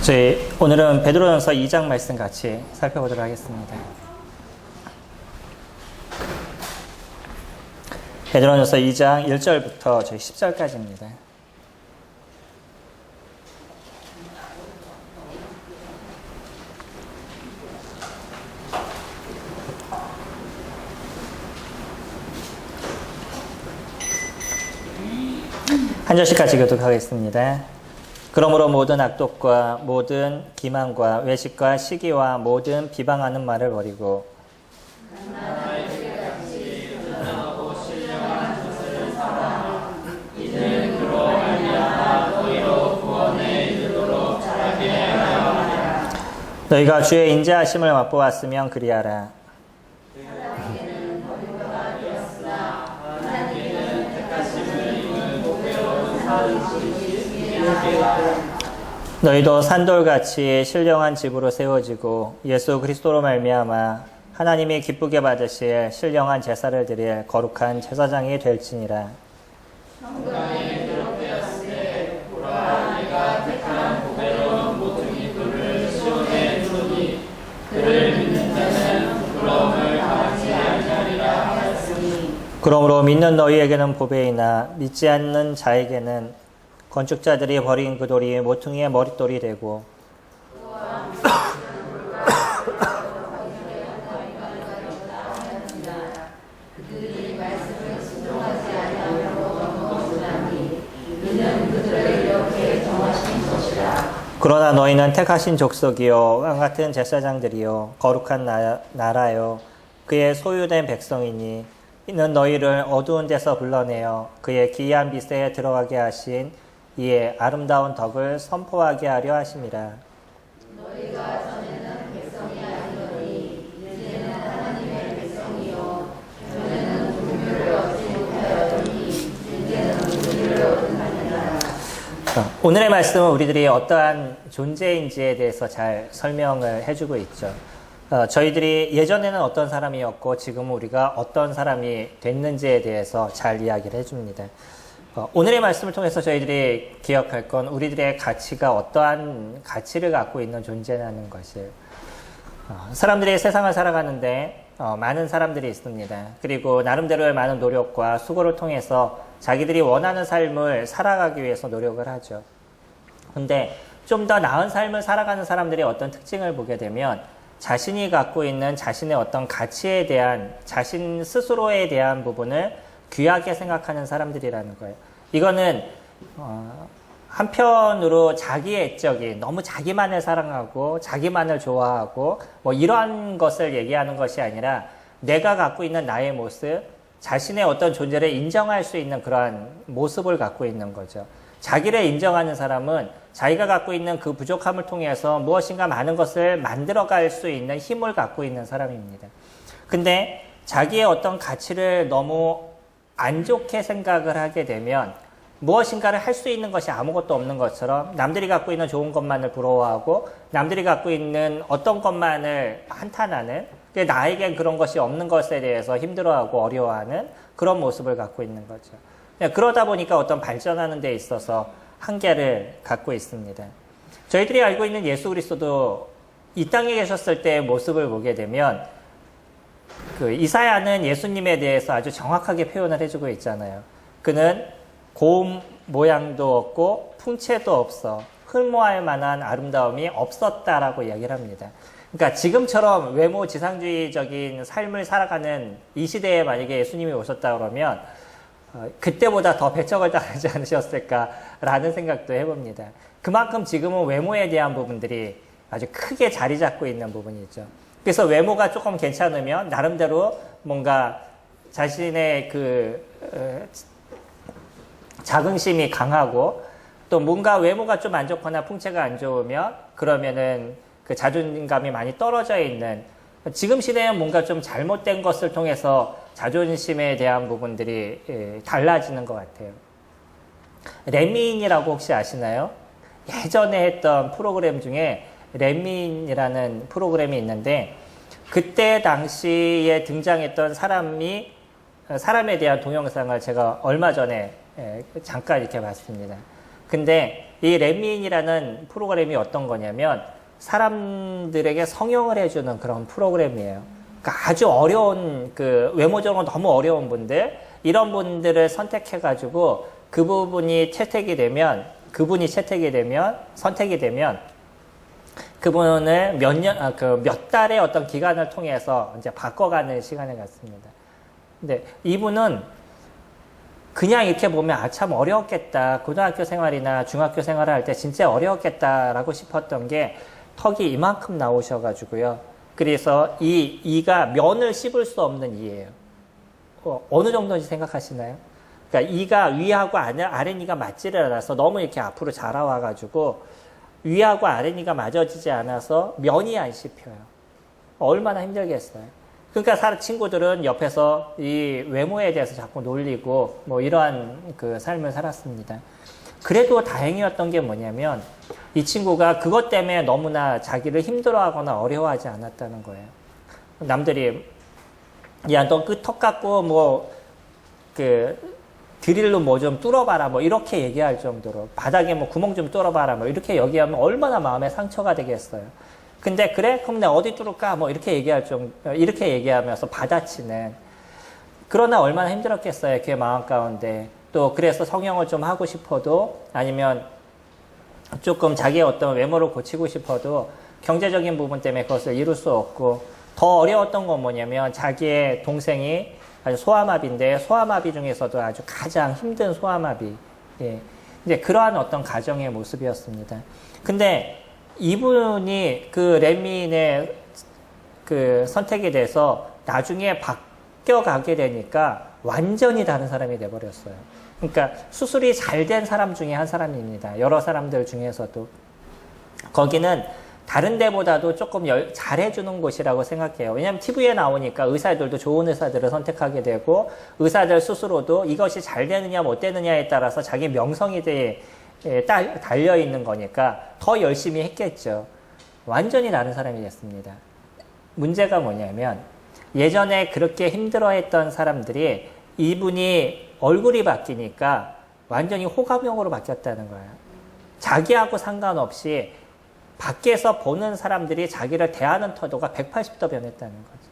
저희 오늘은 베드로전서 2장 말씀 같이 살펴보도록 하겠습니다. 베드로전서 2장 1절부터 저희 10절까지입니다. 한 절씩 같이 교독하겠습니다. 그러므로 모든 악독과 모든 기만과 외식과 시기와 모든 비방하는 말을 버리고 너희가 주의 인자하심을 맛보았으면 그리하라. 너희도 산돌같이 신령한 집으로 세워지고 예수 그리스도로 말미암아 하나님이 기쁘게 받으실 신령한 제사를 드릴 거룩한 제사장이 될지니라. 성경에 기록되었으되 보라 내가 택한 보배로운 모퉁이 돌을 시온에 두르니 그를 믿는 자는 부끄러움을 당하지 아니하리라 하였으니 그러므로 믿는 너희에게는 보배이나 믿지 않는 자에게는 건축자들이 버린 그 돌이 모퉁이의 머릿돌이 되고 그러나 너희는 택하신 족속이요 왕같은 제사장들이요 거룩한 나라요 그의 소유된 백성이니 이는 너희를 어두운 데서 불러내어 그의 기이한 빛에 들어가게 하신 이에 아름다운 덕을 선포하게 하려 하심이라. 너희가 전에는 백성이 아니더니 이제는 하나님의 백성이요 전에는 분유를 얻지 못하였더니 이제는 분유를 얻으리라. 오늘의 말씀은 우리들이 어떠한 존재인지에 대해서 잘 설명을 해주고 있죠. 저희들이 예전에는 어떤 사람이었고 지금은 우리가 어떤 사람이 됐는지에 대해서 잘 이야기를 해줍니다. 오늘의 말씀을 통해서 저희들이 기억할 건 우리들의 가치가 어떠한 가치를 갖고 있는 존재라는 것이에요. 사람들이 세상을 살아가는데 많은 사람들이 있습니다. 그리고 나름대로의 많은 노력과 수고를 통해서 자기들이 원하는 삶을 살아가기 위해서 노력을 하죠. 근데 좀 더 나은 삶을 살아가는 사람들의 어떤 특징을 보게 되면 자신이 갖고 있는 자신의 어떤 가치에 대한 자신 스스로에 대한 부분을 귀하게 생각하는 사람들이라는 거예요. 이거는 한편으로 자기애적인 너무 자기만을 사랑하고 자기만을 좋아하고 뭐 이러한 것을 얘기하는 것이 아니라 내가 갖고 있는 나의 모습, 자신의 어떤 존재를 인정할 수 있는 그러한 모습을 갖고 있는 거죠. 자기를 인정하는 사람은 자기가 갖고 있는 그 부족함을 통해서 무엇인가 많은 것을 만들어갈 수 있는 힘을 갖고 있는 사람입니다. 근데 자기의 어떤 가치를 너무 안 좋게 생각을 하게 되면 무엇인가를 할 수 있는 것이 아무것도 없는 것처럼 남들이 갖고 있는 좋은 것만을 부러워하고 남들이 갖고 있는 어떤 것만을 한탄하는 나에겐 그런 것이 없는 것에 대해서 힘들어하고 어려워하는 그런 모습을 갖고 있는 거죠. 그러다 보니까 어떤 발전하는 데 있어서 한계를 갖고 있습니다. 저희들이 알고 있는 예수 그리스도도 이 땅에 계셨을 때의 모습을 보게 되면 이사야는 예수님에 대해서 아주 정확하게 표현을 해주고 있잖아요. 그는 고음 모양도 없고 풍채도 없어 흠모할 만한 아름다움이 없었다라고 이야기를 합니다. 그러니까 지금처럼 외모 지상주의적인 삶을 살아가는 이 시대에 만약에 예수님이 오셨다 그러면 그때보다 더 배척을 당하지 않으셨을까라는 생각도 해봅니다. 그만큼 지금은 외모에 대한 부분들이 아주 크게 자리 잡고 있는 부분이죠. 그래서 외모가 조금 괜찮으면 나름대로 뭔가 자신의 자긍심이 강하고 또 뭔가 외모가 좀 안 좋거나 풍채가 안 좋으면 그러면은 그 자존감이 많이 떨어져 있는 지금 시대는 뭔가 좀 잘못된 것을 통해서 자존심에 대한 부분들이 달라지는 것 같아요. 렛미인이라고 혹시 아시나요? 예전에 했던 프로그램 중에 렛미인이라는 프로그램이 있는데 그때 당시에 등장했던 사람에 대한 동영상을 제가 얼마 전에 잠깐 이렇게 봤습니다. 근데 이 렛민이라는 프로그램이 어떤 거냐면 사람들에게 성형을 해주는 그런 프로그램이에요. 그러니까 아주 어려운 그 외모적으로 너무 어려운 분들 이런 분들을 선택해가지고 그분이 선택이 되면 그분을 몇 달의 어떤 기간을 통해서 이제 바꿔가는 시간을 갖습니다. 근데 이분은 그냥 이렇게 보면 아, 참 어려웠겠다. 고등학교 생활이나 중학교 생활을 할 때 진짜 어려웠겠다라고 싶었던 게 턱이 이만큼 나오셔가지고요. 그래서 이가 면을 씹을 수 없는 이예요. 어느 정도인지 생각하시나요? 그러니까 이가 위하고 아랫니가 맞지를 않아서 너무 이렇게 앞으로 자라와가지고 위하고 아랫니가 맞아지지 않아서 면이 안 씹혀요. 얼마나 힘들겠어요. 그러니까 친구들은 옆에서 이 외모에 대해서 자꾸 놀리고 뭐 이러한 그 삶을 살았습니다. 그래도 다행이었던 게 뭐냐면 이 친구가 그것 때문에 너무나 자기를 힘들어하거나 어려워하지 않았다는 거예요. 남들이 야, 너 그 턱 갖고 뭐 드릴로 뭐 좀 뚫어봐라 뭐 이렇게 얘기할 정도로 바닥에 뭐 구멍 좀 뚫어봐라 뭐 이렇게 얘기하면 얼마나 마음에 상처가 되겠어요. 근데 그래? 그럼 내가 어디 뚫을까? 뭐 이렇게 이렇게 얘기하면서 받아치는. 그러나 얼마나 힘들었겠어요. 그의 마음 가운데. 또 그래서 성형을 좀 하고 싶어도 아니면 조금 자기의 어떤 외모를 고치고 싶어도 경제적인 부분 때문에 그것을 이룰 수 없고 더 어려웠던 건 뭐냐면 자기의 동생이 아주 소아마비인데 소아마비 중에서도 아주 가장 힘든 소아마비. 예. 이제 그러한 어떤 가정의 모습이었습니다. 근데 이분이 그 렛민의 그 선택에 대해서 나중에 바뀌어가게 되니까 완전히 다른 사람이 돼버렸어요. 그러니까 수술이 잘 된 사람 중에 한 사람입니다. 여러 사람들 중에서도. 거기는 다른 데보다도 조금 잘해주는 곳이라고 생각해요. 왜냐하면 TV에 나오니까 의사들도 좋은 의사들을 선택하게 되고 의사들 스스로도 이것이 잘 되느냐 못 되느냐에 따라서 자기 명성이 달려있는 거니까 더 열심히 했겠죠. 완전히 다른 사람이 됐습니다. 문제가 뭐냐면 예전에 그렇게 힘들어했던 사람들이 이분이 얼굴이 바뀌니까 완전히 호감형으로 바뀌었다는 거예요. 자기하고 상관없이 밖에서 보는 사람들이 자기를 대하는 태도가 180도 변했다는 거죠.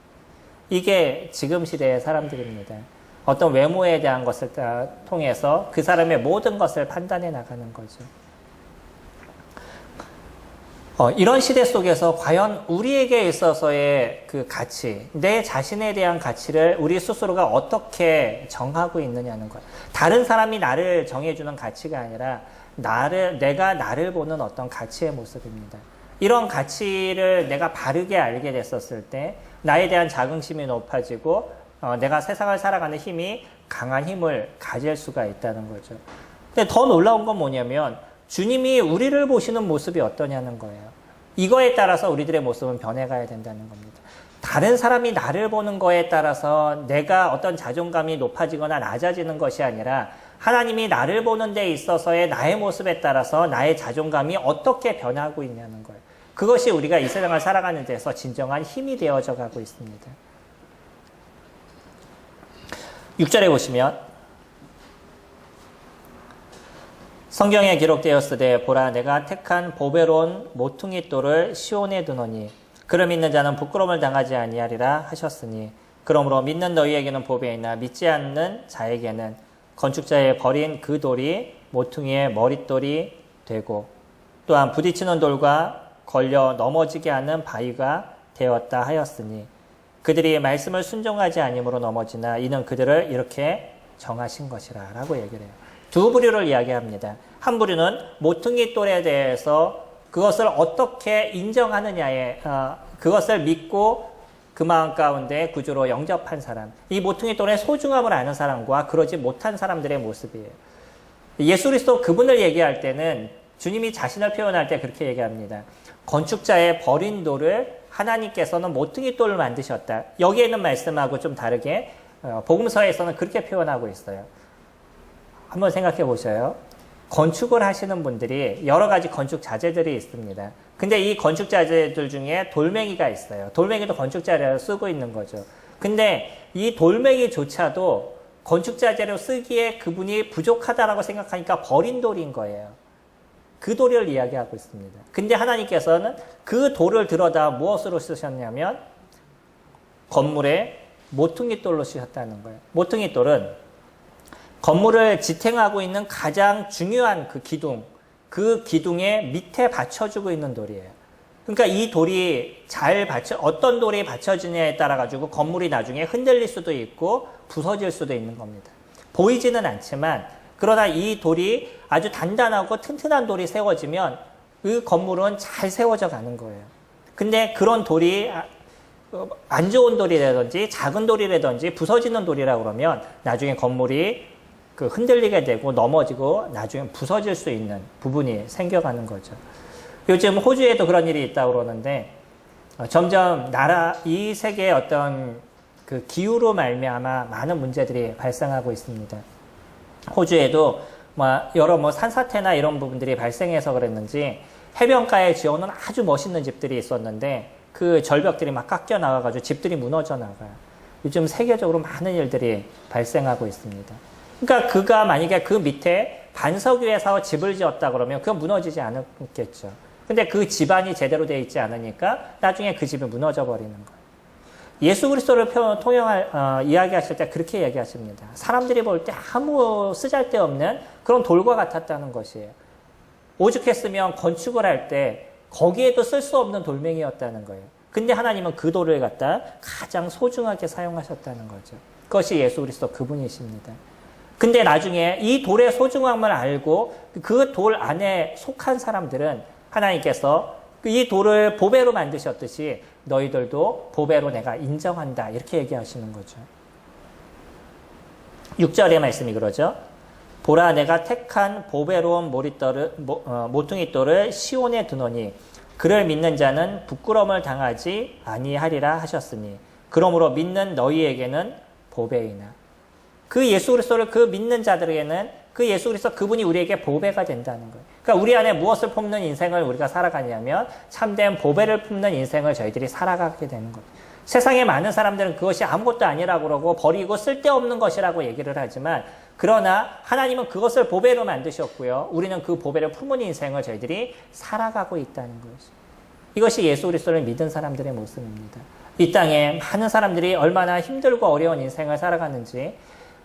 이게 지금 시대의 사람들입니다. 어떤 외모에 대한 것을 통해서 그 사람의 모든 것을 판단해 나가는 거죠. 이런 시대 속에서 과연 우리에게 있어서의 그 가치, 내 자신에 대한 가치를 우리 스스로가 어떻게 정하고 있느냐는 거예요. 다른 사람이 나를 정해주는 가치가 아니라 내가 나를 보는 어떤 가치의 모습입니다. 이런 가치를 내가 바르게 알게 됐었을 때 나에 대한 자긍심이 높아지고 내가 세상을 살아가는 힘이 강한 힘을 가질 수가 있다는 거죠. 근데 더 놀라운 건 뭐냐면 주님이 우리를 보시는 모습이 어떠냐는 거예요. 이거에 따라서 우리들의 모습은 변해가야 된다는 겁니다. 다른 사람이 나를 보는 거에 따라서 내가 어떤 자존감이 높아지거나 낮아지는 것이 아니라 하나님이 나를 보는 데 있어서의 나의 모습에 따라서 나의 자존감이 어떻게 변하고 있냐는 거예요. 그것이 우리가 이 세상을 살아가는 데서 진정한 힘이 되어져 가고 있습니다. 6절에 보시면 성경에 기록되었으되 보라 내가 택한 보배로운 모퉁이 돌을 시온에 두노니 그를 믿는 자는 부끄러움을 당하지 아니하리라 하셨으니 그러므로 믿는 너희에게는 보배이나 믿지 않는 자에게는 건축자의 버린 그 돌이 모퉁이의 머릿돌이 되고 또한 부딪히는 돌과 걸려 넘어지게 하는 바위가 되었다 하였으니 그들이 말씀을 순종하지 아니므로 넘어지나 이는 그들을 이렇게 정하신 것이라 라고 얘기를 해요. 두 부류를 이야기합니다. 한 부류는 모퉁이 돌에 대해서 그것을 어떻게 인정하느냐에 그것을 믿고 그 마음 가운데 구주로 영접한 사람, 이 모퉁이 돌의 소중함을 아는 사람과 그러지 못한 사람들의 모습이에요. 예수 그리스도 그분을 얘기할 때는 주님이 자신을 표현할 때 그렇게 얘기합니다. 건축자의 버린 돌을 하나님께서는 모퉁이 돌을 만드셨다. 여기에 있는 말씀하고 좀 다르게 복음서에서는 그렇게 표현하고 있어요. 한번 생각해 보셔요. 건축을 하시는 분들이 여러 가지 건축 자재들이 있습니다. 근데 이 건축 자재들 중에 돌멩이가 있어요. 돌멩이도 건축 자재로 쓰고 있는 거죠. 근데 이 돌멩이조차도 건축 자재로 쓰기에 그분이 부족하다라고 생각하니까 버린 돌인 거예요. 그 돌을 이야기하고 있습니다. 근데 하나님께서는 그 돌을 들어다 무엇으로 쓰셨냐면 건물에 모퉁이 돌로 쓰셨다는 거예요. 모퉁이 돌은 건물을 지탱하고 있는 가장 중요한 그 기둥의 밑에 받쳐주고 있는 돌이에요. 그러니까 이 돌이 어떤 돌이 받쳐지냐에 따라 가지고 건물이 나중에 흔들릴 수도 있고 부서질 수도 있는 겁니다. 보이지는 않지만 그러나 이 돌이 아주 단단하고 튼튼한 돌이 세워지면 그 건물은 잘 세워져 가는 거예요. 근데 그런 돌이 안 좋은 돌이라든지 작은 돌이라든지 부서지는 돌이라 그러면 나중에 건물이 흔들리게 되고 넘어지고 나중에 부서질 수 있는 부분이 생겨가는 거죠. 요즘 호주에도 그런 일이 있다고 그러는데 점점 이 세계의 어떤 그 기후로 말미암아 많은 문제들이 발생하고 있습니다. 호주에도 여러 산사태나 이런 부분들이 발생해서 그랬는지 해변가에 지어놓은 아주 멋있는 집들이 있었는데 그 절벽들이 막 깎여 나가가지고 집들이 무너져 나가요. 요즘 세계적으로 많은 일들이 발생하고 있습니다. 그러니까 그가 만약에 그 밑에 반석 위에서 집을 지었다 그러면 그건 무너지지 않았겠죠. 근데 그 집안이 제대로 되어 있지 않으니까 나중에 그 집이 무너져 버리는 거예요. 예수 그리스도를 이야기하실 때 그렇게 얘기하십니다. 사람들이 볼 때 아무 쓰잘데없는 그런 돌과 같았다는 것이에요. 오죽했으면 건축을 할 때 거기에도 쓸 수 없는 돌멩이였다는 거예요. 근데 하나님은 그 돌을 갖다 가장 소중하게 사용하셨다는 거죠. 그것이 예수 그리스도 그분이십니다. 근데 나중에 이 돌의 소중함을 알고 그 돌 안에 속한 사람들은 하나님께서 이 돌을 보배로 만드셨듯이 너희들도 보배로 내가 인정한다. 이렇게 얘기하시는 거죠. 6절의 말씀이 그러죠. 보라 내가 택한 보배로운 모퉁이돌을 시온에 두노니 그를 믿는 자는 부끄러움을 당하지 아니하리라 하셨으니 그러므로 믿는 너희에게는 보배이나. 그 예수 그리스도를 그 믿는 자들에게는 그 예수 그리스도 그분이 우리에게 보배가 된다는 거예요. 그러니까 우리 안에 무엇을 품는 인생을 우리가 살아가냐면 참된 보배를 품는 인생을 저희들이 살아가게 되는 거예요. 세상에 많은 사람들은 그것이 아무것도 아니라고 그러고 버리고 쓸데없는 것이라고 얘기를 하지만 그러나 하나님은 그것을 보배로 만드셨고요. 우리는 그 보배를 품은 인생을 저희들이 살아가고 있다는 것이죠. 이것이 예수 그리스도를 믿은 사람들의 모습입니다. 이 땅에 많은 사람들이 얼마나 힘들고 어려운 인생을 살아가는지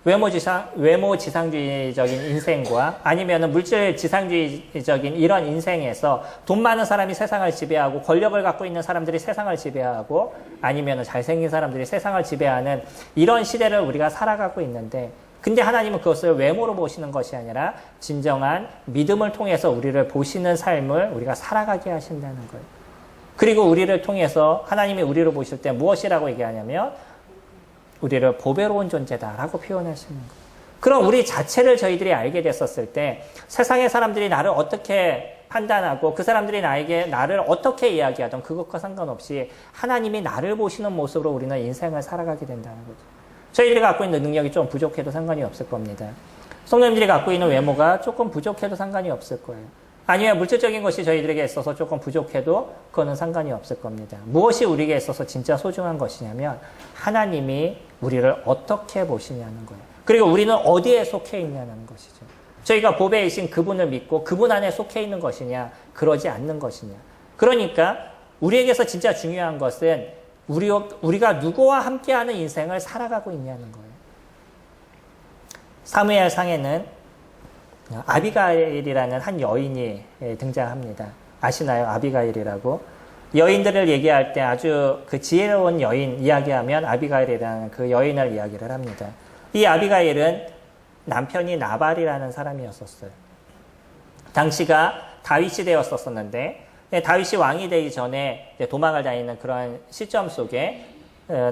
외모 지상주의적인 인생과 아니면 물질 지상주의적인 이런 인생에서 돈 많은 사람이 세상을 지배하고 권력을 갖고 있는 사람들이 세상을 지배하고 아니면 잘생긴 사람들이 세상을 지배하는 이런 시대를 우리가 살아가고 있는데 근데 하나님은 그것을 외모로 보시는 것이 아니라 진정한 믿음을 통해서 우리를 보시는 삶을 우리가 살아가게 하신다는 거예요. 그리고 우리를 통해서 하나님이 우리를 보실 때 무엇이라고 얘기하냐면 우리를 보배로운 존재다라고 표현하시는 거예요. 그럼 우리 자체를 저희들이 알게 됐었을 때 세상의 사람들이 나를 어떻게 판단하고 그 사람들이 나를 어떻게 이야기하든 그것과 상관없이 하나님이 나를 보시는 모습으로 우리는 인생을 살아가게 된다는 거죠. 저희들이 갖고 있는 능력이 좀 부족해도 상관이 없을 겁니다. 성도님들이 갖고 있는 외모가 조금 부족해도 상관이 없을 거예요. 아니면 물질적인 것이 저희들에게 있어서 조금 부족해도 그거는 상관이 없을 겁니다. 무엇이 우리에게 있어서 진짜 소중한 것이냐면 하나님이 우리를 어떻게 보시냐는 거예요. 그리고 우리는 어디에 속해 있냐는 것이죠. 저희가 보배이신 그분을 믿고 그분 안에 속해 있는 것이냐 그러지 않는 것이냐. 그러니까 우리에게서 진짜 중요한 것은 우리가 누구와 함께하는 인생을 살아가고 있냐는 거예요. 사무엘 상에는 아비가일이라는 한 여인이 등장합니다. 아시나요? 아비가일이라고. 여인들을 얘기할 때 아주 그 지혜로운 여인 이야기하면 아비가일이라는 그 여인을 이야기를 합니다. 이 아비가일은 남편이 나발이라는 사람이었었어요. 당시가 다윗 시대였었는데 다윗이 왕이 되기 전에 도망을 다니는 그런 시점 속에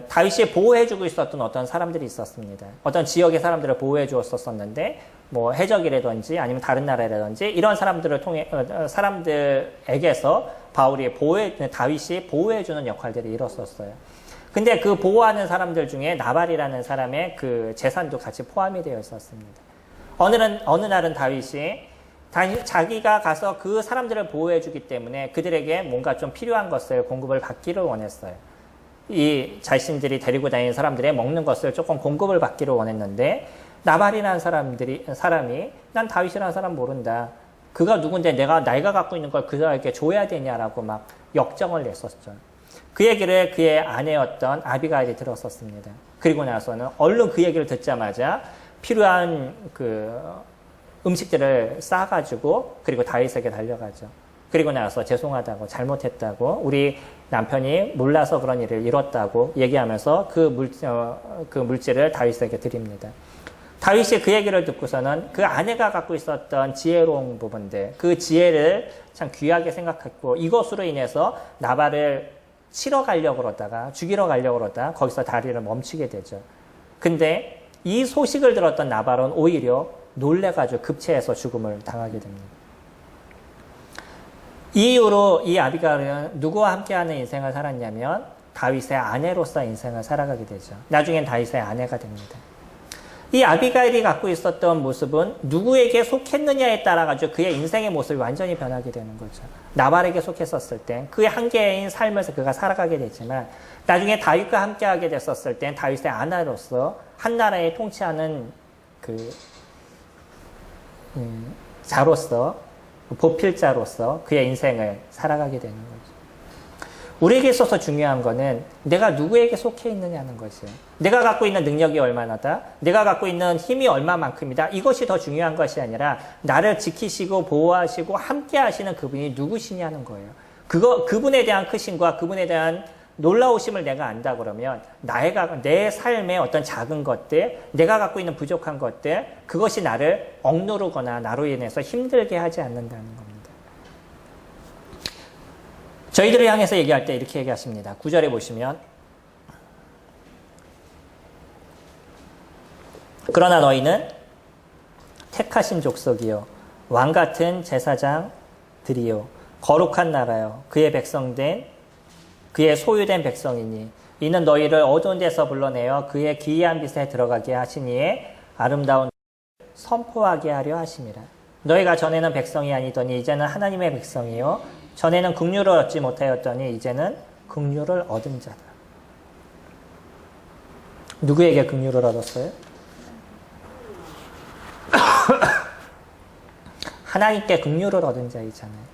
다윗이 보호해주고 있었던 어떤 사람들이 있었습니다. 어떤 지역의 사람들을 보호해 주었었는데 뭐 해적이라든지 아니면 다른 나라라든지 이런 사람들을 통해 사람들에게서 다윗이 보호해주는 역할들을 이뤘었어요. 근데 그 보호하는 사람들 중에 나발이라는 사람의 그 재산도 같이 포함이 되어 있었습니다. 어느 날은 다윗이 자기가 가서 그 사람들을 보호해주기 때문에 그들에게 뭔가 좀 필요한 것을 공급을 받기를 원했어요. 이 자신들이 데리고 다니는 사람들의 먹는 것을 조금 공급을 받기를 원했는데 나발이라는 사람이 난 다윗이라는 사람 모른다. 그가 누군데 내가 갖고 있는 걸 그들에게 줘야 되냐라고 막 역정을 냈었죠. 그 얘기를 그의 아내였던 아비가일이 들었었습니다. 그리고 나서는 얼른 그 얘기를 듣자마자 필요한 그 음식들을 싸가지고 그리고 다윗에게 달려가죠. 그리고 나서 죄송하다고 잘못했다고 우리 남편이 몰라서 그런 일을 잃었다고 얘기하면서 그 물질을 다윗에게 드립니다. 다윗이 그 얘기를 듣고서는 그 아내가 갖고 있었던 지혜로운 부분들, 그 지혜를 참 귀하게 생각했고 이것으로 인해서 나발을 치러 가려고 그러다가 죽이러 가려고 그러다 거기서 다리를 멈추게 되죠. 근데 이 소식을 들었던 나발은 오히려 놀래가지고 급체해서 죽음을 당하게 됩니다. 이 이후로 이 아비가일은 누구와 함께하는 인생을 살았냐면 다윗의 아내로서 인생을 살아가게 되죠. 나중엔 다윗의 아내가 됩니다. 이 아비가일이 갖고 있었던 모습은 누구에게 속했느냐에 따라가지고 그의 인생의 모습이 완전히 변하게 되는 거죠. 나발에게 속했었을 때 그의 한계인 삶을 그가 살아가게 되지만 나중에 다윗과 함께하게 됐었을 때 다윗의 아내로서 한 나라에 통치하는 자로서 보필자로서 그의 인생을 살아가게 되는 거죠. 우리에게 있어서 중요한 거는 내가 누구에게 속해 있느냐는 거죠. 내가 갖고 있는 능력이 얼마나다, 내가 갖고 있는 힘이 얼마만큼이다, 이것이 더 중요한 것이 아니라 나를 지키시고 보호하시고 함께 하시는 그분이 누구시냐는 거예요. 그분에 대한 크심과 그분에 대한 놀라우심을 내가 안다 그러면 내 삶의 어떤 작은 것들, 내가 갖고 있는 부족한 것들, 그것이 나를 억누르거나 나로 인해서 힘들게 하지 않는다는 겁니다. 저희들을 향해서 얘기할 때 이렇게 얘기하십니다. 9절에 보시면 그러나 너희는 택하신 족속이요 왕같은 제사장들이요 거룩한 나라요 그의 백성된 그의 소유된 백성이니 이는 너희를 어두운 데서 불러내어 그의 기이한 빛에 들어가게 하시니에 아름다운 선포하게 하려 하심이라. 너희가 전에는 백성이 아니더니 이제는 하나님의 백성이요 전에는 긍휼을 얻지 못하였더니 이제는 긍휼을 얻은 자다. 누구에게 긍휼을 얻었어요? 하나님께 긍휼을 얻은 자이잖아요.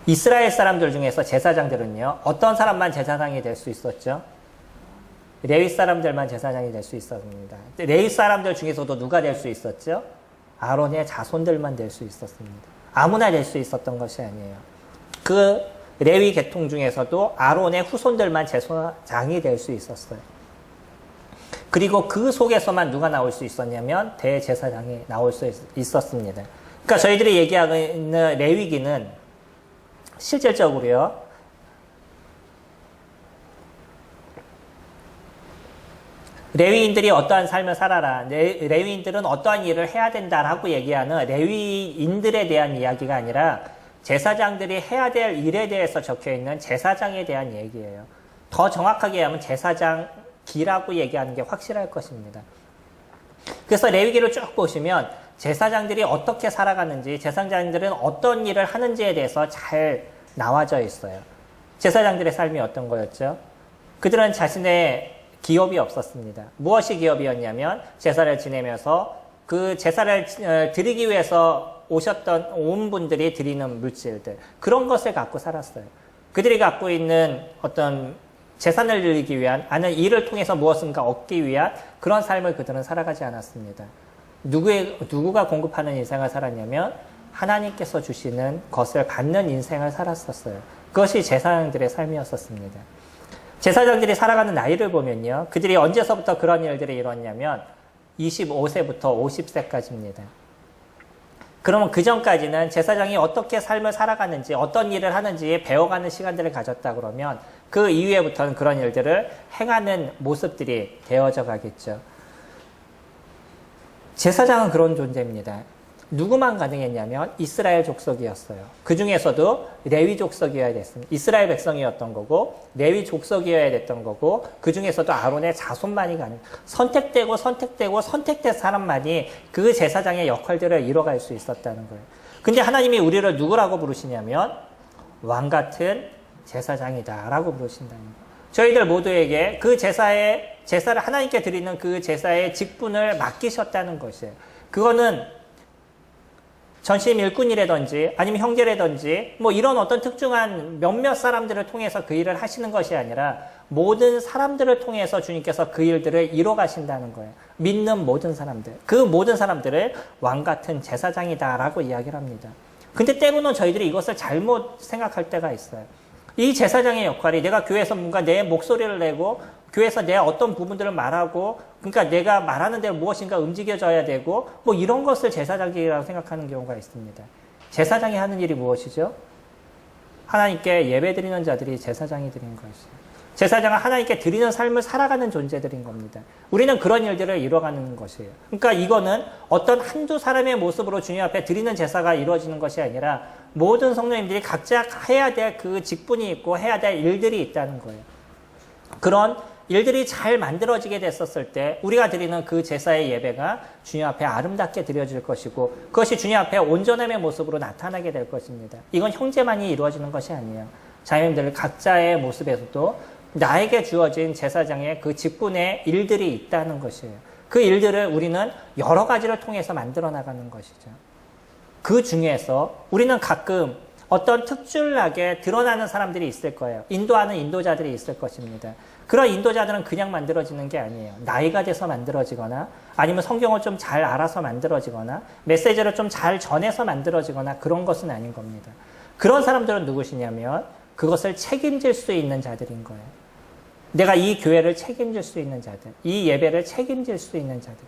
이스라엘 사람들 중에서 제사장들은요, 어떤 사람만 제사장이 될 수 있었죠? 레위 사람들만 제사장이 될 수 있었습니다. 레위 사람들 중에서도 누가 될 수 있었죠? 아론의 자손들만 될 수 있었습니다. 아무나 될 수 있었던 것이 아니에요. 그 레위 계통 중에서도 아론의 후손들만 제사장이 될 수 있었어요. 그리고 그 속에서만 누가 나올 수 있었냐면 대제사장이 나올 수 있었습니다. 그러니까 저희들이 얘기하고 있는 레위기는 실질적으로요, 레위인들이 어떠한 삶을 살아라, 레위인들은 어떠한 일을 해야 된다라고 얘기하는 레위인들에 대한 이야기가 아니라 제사장들이 해야 될 일에 대해서 적혀있는 제사장에 대한 얘기예요. 더 정확하게 하면 제사장기라고 얘기하는 게 확실할 것입니다. 그래서 레위기를 쭉 보시면 제사장들이 어떻게 살아가는지, 제사장들은 어떤 일을 하는지에 대해서 잘 나와져 있어요. 제사장들의 삶이 어떤 거였죠? 그들은 자신의 기업이 없었습니다. 무엇이 기업이었냐면 제사를 지내면서 그 제사를 드리기 위해서 온 분들이 드리는 물질들, 그런 것을 갖고 살았어요. 그들이 갖고 있는 어떤 재산을 드리기 위한, 아는 일을 통해서 무엇인가 얻기 위한 그런 삶을 그들은 살아가지 않았습니다. 누구가 공급하는 인생을 살았냐면 하나님께서 주시는 것을 받는 인생을 살았었어요. 그것이 제사장들의 삶이었었습니다. 제사장들이 살아가는 나이를 보면요, 그들이 언제서부터 그런 일들이 일어났냐면 25세부터 50세까지입니다. 그러면 그 전까지는 제사장이 어떻게 삶을 살아가는지, 어떤 일을 하는지 배워가는 시간들을 가졌다 그러면 그 이후에부터는 그런 일들을 행하는 모습들이 되어져 가겠죠. 제사장은 그런 존재입니다. 누구만 가능했냐면 이스라엘 족속이었어요. 그 중에서도 레위 족속이어야 됐습니다. 이스라엘 백성이었던 거고 레위 족속이어야 됐던 거고 그 중에서도 아론의 자손만이 선택된 사람만이 그 제사장의 역할들을 이뤄갈 수 있었다는 거예요. 근데 하나님이 우리를 누구라고 부르시냐면 왕같은 제사장이다 라고 부르신다는 거예요. 저희들 모두에게 그 제사를 하나님께 드리는 그 제사의 직분을 맡기셨다는 것이에요. 그거는 전심 일꾼이라든지 아니면 형제라든지 뭐 이런 어떤 특정한 몇몇 사람들을 통해서 그 일을 하시는 것이 아니라 모든 사람들을 통해서 주님께서 그 일들을 이뤄 가신다는 거예요. 믿는 모든 사람들. 그 모든 사람들을 왕 같은 제사장이다라고 이야기를 합니다. 근데 때로는 저희들이 이것을 잘못 생각할 때가 있어요. 이 제사장의 역할이 내가 교회에서 뭔가 내 목소리를 내고 교회에서 내 어떤 부분들을 말하고 그러니까 내가 말하는 대로 무엇인가 움직여져야 되고 뭐 이런 것을 제사장이라고 생각하는 경우가 있습니다. 제사장이 하는 일이 무엇이죠? 하나님께 예배드리는 자들이 제사장이 드리는 것이죠. 제사장은 하나님께 드리는 삶을 살아가는 존재들인 겁니다. 우리는 그런 일들을 이뤄가는 것이에요. 그러니까 이거는 어떤 한두 사람의 모습으로 주님 앞에 드리는 제사가 이루어지는 것이 아니라 모든 성도님들이 각자 해야 될 그 직분이 있고 해야 될 일들이 있다는 거예요. 그런 일들이 잘 만들어지게 됐었을 때 우리가 드리는 그 제사의 예배가 주님 앞에 아름답게 드려질 것이고 그것이 주님 앞에 온전함의 모습으로 나타나게 될 것입니다. 이건 형제만이 이루어지는 것이 아니에요. 자매님들 각자의 모습에서도 나에게 주어진 제사장의 그 직분의 일들이 있다는 것이에요. 그 일들을 우리는 여러 가지를 통해서 만들어 나가는 것이죠. 그 중에서 우리는 가끔 어떤 특출나게 드러나는 사람들이 있을 거예요. 인도하는 인도자들이 있을 것입니다. 그런 인도자들은 그냥 만들어지는 게 아니에요. 나이가 돼서 만들어지거나 아니면 성경을 좀 잘 알아서 만들어지거나 메시지를 좀 잘 전해서 만들어지거나 그런 것은 아닌 겁니다. 그런 사람들은 누구시냐면 그것을 책임질 수 있는 자들인 거예요. 내가 이 교회를 책임질 수 있는 자들, 이 예배를 책임질 수 있는 자들.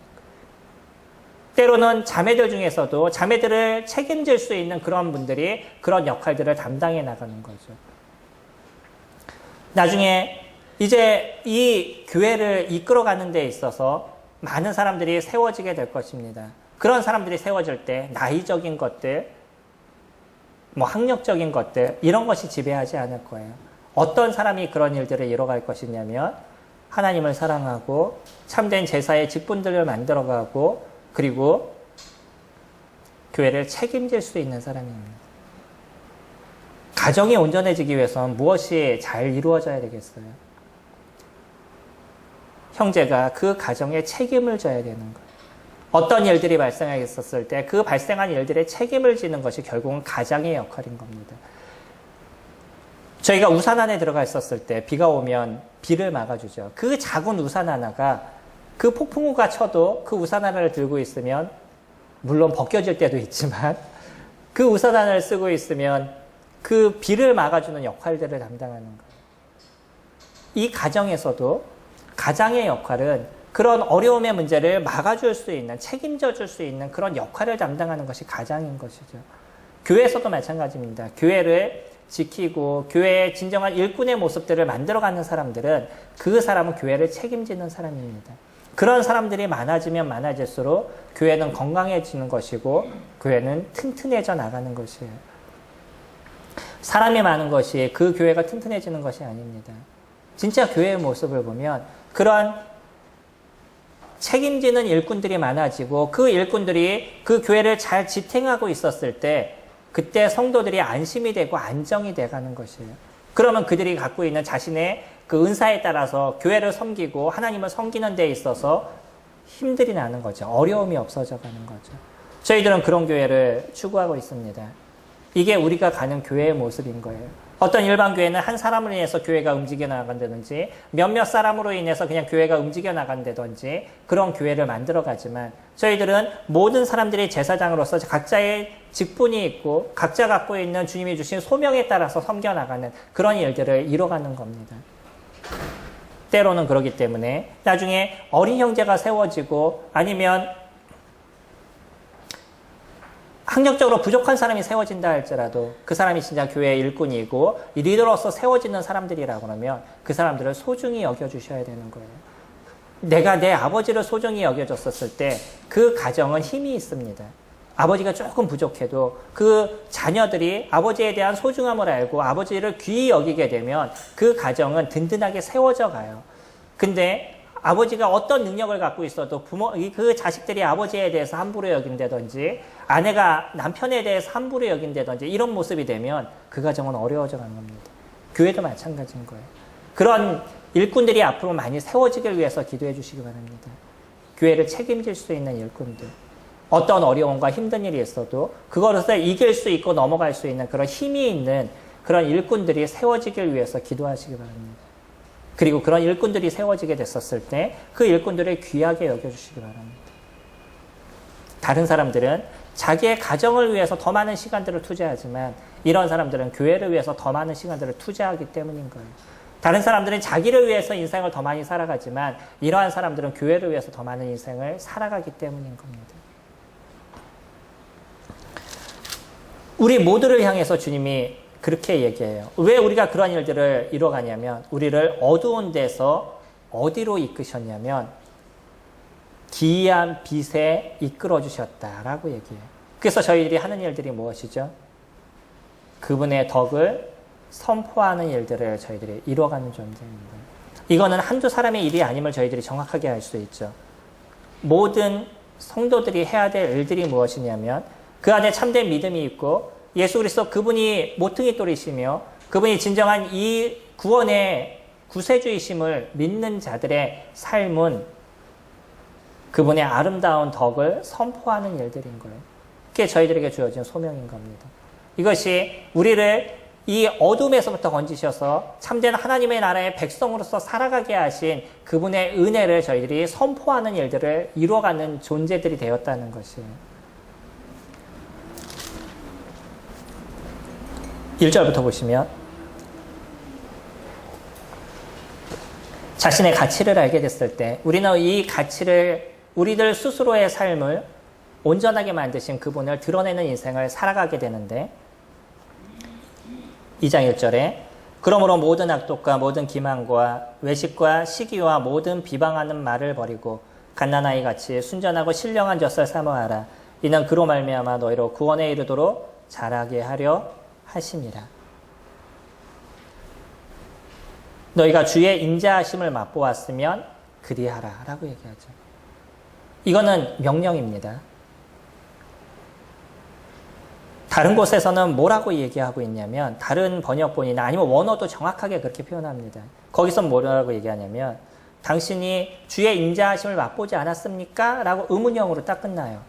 때로는 자매들 중에서도 자매들을 책임질 수 있는 그런 분들이 그런 역할들을 담당해 나가는 거죠. 나중에 이제 이 교회를 이끌어가는 데 있어서 많은 사람들이 세워지게 될 것입니다. 그런 사람들이 세워질 때 나이적인 것들, 뭐 학력적인 것들 이런 것이 지배하지 않을 거예요. 어떤 사람이 그런 일들을 이뤄갈 것이냐면 하나님을 사랑하고 참된 제사의 직분들을 만들어가고 그리고 교회를 책임질 수 있는 사람입니다. 가정이 온전해지기 위해서는 무엇이 잘 이루어져야 되겠어요? 형제가 그 가정에 책임을 져야 되는 거예요. 어떤 일들이 발생하겠었을 때 그 발생한 일들의 책임을 지는 것이 결국은 가장의 역할인 겁니다. 저희가 우산 안에 들어가 있었을 때 비가 오면 비를 막아주죠. 그 작은 우산 하나가 그 폭풍우가 쳐도 그 우산 하나를 들고 있으면 물론 벗겨질 때도 있지만 그 우산 하나를 쓰고 있으면 그 비를 막아주는 역할들을 담당하는 거예요. 이 가정에서도 가장의 역할은 그런 어려움의 문제를 막아줄 수 있는, 책임져 줄 수 있는 그런 역할을 담당하는 것이 가장인 것이죠. 교회에서도 마찬가지입니다. 교회를 지키고 교회의 진정한 일꾼의 모습들을 만들어가는 사람들은 그 사람은 교회를 책임지는 사람입니다. 그런 사람들이 많아지면 많아질수록 교회는 건강해지는 것이고 교회는 튼튼해져 나가는 것이에요. 사람이 많은 것이 그 교회가 튼튼해지는 것이 아닙니다. 진짜 교회의 모습을 보면 그런 책임지는 일꾼들이 많아지고 그 일꾼들이 그 교회를 잘 지탱하고 있었을 때 그때 성도들이 안심이 되고 안정이 돼가는 것이에요. 그러면 그들이 갖고 있는 자신의 그 은사에 따라서 교회를 섬기고 하나님을 섬기는 데 있어서 힘들이 나는 거죠. 어려움이 없어져 가는 거죠. 저희들은 그런 교회를 추구하고 있습니다. 이게 우리가 가는 교회의 모습인 거예요. 어떤 일반 교회는 한 사람으로 인해서 교회가 움직여 나간다든지 몇몇 사람으로 인해서 그냥 교회가 움직여 나간다든지 그런 교회를 만들어 가지만 저희들은 모든 사람들이 제사장으로서 각자의 직분이 있고 각자 갖고 있는 주님이 주신 소명에 따라서 섬겨 나가는 그런 일들을 이뤄가는 겁니다. 때로는 그렇기 때문에 나중에 어린 형제가 세워지고 아니면 학력적으로 부족한 사람이 세워진다 할지라도 그 사람이 진짜 교회의 일꾼이고 리더로서 세워지는 사람들이라고 하면 그 사람들을 소중히 여겨주셔야 되는 거예요. 내가 내 아버지를 소중히 여겨줬었을 때 그 가정은 힘이 있습니다. 아버지가 조금 부족해도 그 자녀들이 아버지에 대한 소중함을 알고 아버지를 귀히 여기게 되면 그 가정은 든든하게 세워져 가요. 근데 아버지가 어떤 능력을 갖고 있어도 그 자식들이 아버지에 대해서 함부로 여긴다든지 아내가 남편에 대해서 함부로 여긴다든지 이런 모습이 되면 그 가정은 어려워져 가는 겁니다. 교회도 마찬가지인 거예요. 그런 일꾼들이 앞으로 많이 세워지길 위해서 기도해 주시기 바랍니다. 교회를 책임질 수 있는 일꾼들. 어떤 어려움과 힘든 일이 있어도 그것을 이길 수 있고 넘어갈 수 있는 그런 힘이 있는 그런 일꾼들이 세워지길 위해서 기도하시기 바랍니다. 그리고 그런 일꾼들이 세워지게 됐었을 때 그 일꾼들을 귀하게 여겨주시기 바랍니다. 다른 사람들은 자기의 가정을 위해서 더 많은 시간들을 투자하지만 이런 사람들은 교회를 위해서 더 많은 시간들을 투자하기 때문인 거예요. 다른 사람들은 자기를 위해서 인생을 더 많이 살아가지만 이러한 사람들은 교회를 위해서 더 많은 인생을 살아가기 때문인 겁니다. 우리 모두를 향해서 주님이 그렇게 얘기해요. 왜 우리가 그런 일들을 이뤄가냐면 우리를 어두운 데서 어디로 이끄셨냐면 기이한 빛에 이끌어 주셨다라고 얘기해요. 그래서 저희들이 하는 일들이 무엇이죠? 그분의 덕을 선포하는 일들을 저희들이 이뤄가는 존재입니다. 이거는 한두 사람의 일이 아님을 저희들이 정확하게 알 수 있죠. 모든 성도들이 해야 될 일들이 무엇이냐면 그 안에 참된 믿음이 있고 예수 그리스도 그분이 모퉁이 돌이시며 그분이 진정한 이 구원의 구세주이심을 믿는 자들의 삶은 그분의 아름다운 덕을 선포하는 일들인 거예요. 그게 저희들에게 주어진 소명인 겁니다. 이것이 우리를 이 어둠에서부터 건지셔서 참된 하나님의 나라의 백성으로서 살아가게 하신 그분의 은혜를 저희들이 선포하는 일들을 이루어가는 존재들이 되었다는 것이에요. 1절부터 보시면 자신의 가치를 알게 됐을 때 우리는 이 가치를 우리들 스스로의 삶을 온전하게 만드신 그분을 드러내는 인생을 살아가게 되는데 2장 1절에 그러므로 모든 악독과 모든 기만과 외식과 시기와 모든 비방하는 말을 버리고 갓난아이 같이 순전하고 신령한 젖을 사모하라. 이는 그로 말미암아 너희로 구원에 이르도록 자라게 하려 하심이라. 너희가 주의 인자하심을 맛보았으면 그리하라 라고 얘기하죠. 이거는 명령입니다. 다른 곳에서는 뭐라고 얘기하고 있냐면 다른 번역본이나 아니면 원어도 정확하게 그렇게 표현합니다. 거기서 뭐라고 얘기하냐면 당신이 주의 인자하심을 맛보지 않았습니까? 라고 의문형으로 딱 끝나요.